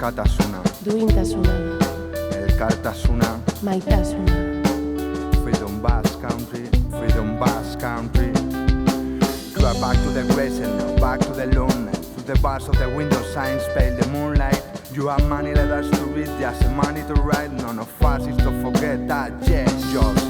askatasuna, duintasuna, elkartasuna, maitasuna. Freedom Basque Country, Freedom Basque Country. You are back to the present now, back to the loneliness, to the bars of the window signs, pale the moonlight. You have many letters to read, just money to write. None of us is to forget that, yes, just